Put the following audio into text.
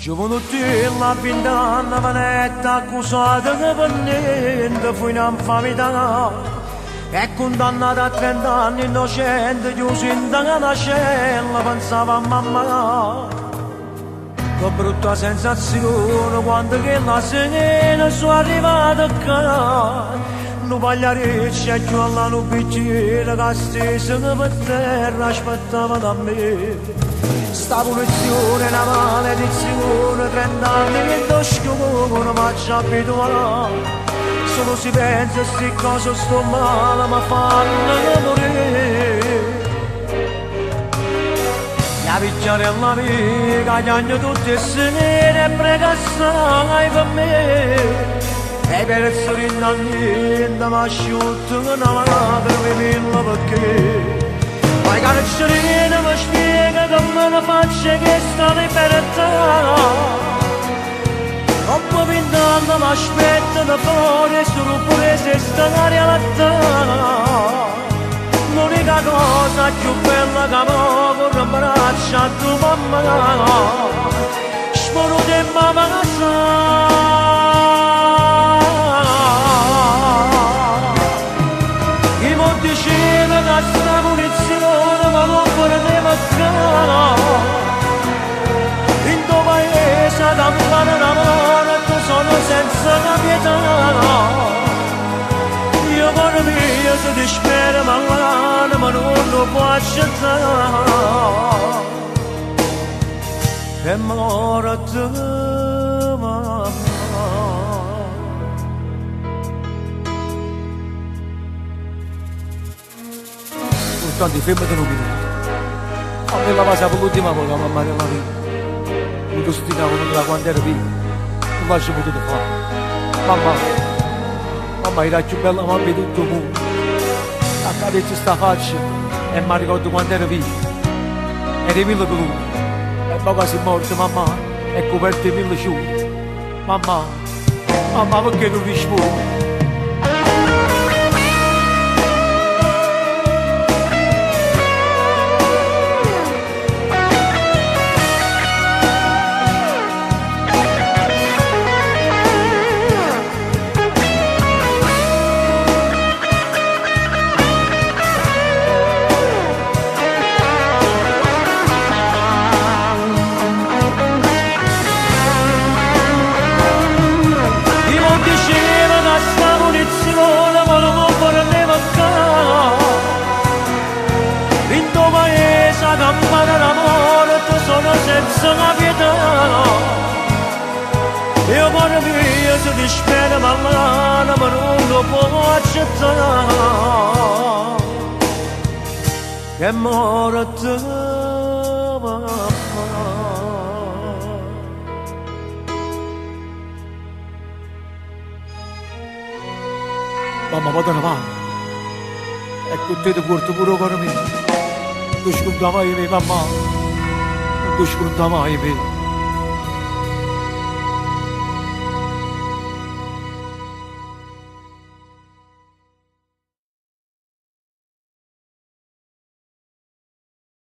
Giovanotti la pintana manetta accusata che per niente fu in infamità e condannata a 30 anni innocente chiuso in una cella pensava a mamma. Che brutta sensazione quando che la sera sono arrivata a casa. Non pagliarecci e giù alla bicchiere che stessa per terra aspettava da me. Sta punizione è una maledizione, 30 anni che do schiumone ma ci abituerà. Solo si pensa a sti cose sto male ma fanno morire. La picchiare alla amica, chiagno tutti e sera e prega assai per me. E per essere innanniente mi asciutto una mano per mille perché. Ma i carcerini mi spiega come ne faccio che sta libertà. Troppo 20 anni mi aspettano fuori solo pure se sta la realtà. L'unica cosa più bella che avevo con un braccio a tua mamma. Spero di mamma diceva che sta punizione ma non poteva fare. In tuo paese campano l'amore tu sono senza pietà. Io cuore mio se ti spero ma l'anima non lo può accettare. E morte mamma. Tanti fermati un minuto. A me la passa per l'ultima volta, mamma nella vita. Non ti stinavo da quando ero vivo. Non faccio potuto fare. Mamma era più bella mamma di tutto il mondo. Accarezzi sta faccia e mi ricordo quando ero vivo. Eri mille per lui. E poi quasi morto, mamma. E coperto di mille sciuti. Mamma perché non rispondi? Campana d'amore tu sono senza una pietà. Io cuore mio se ti spero ma l'anima non lo può accettare. Che morte mamma vado avanti e con te ti porto pure cuore mio. Non ti sconta mai me, mamma, non ti sconta mai me.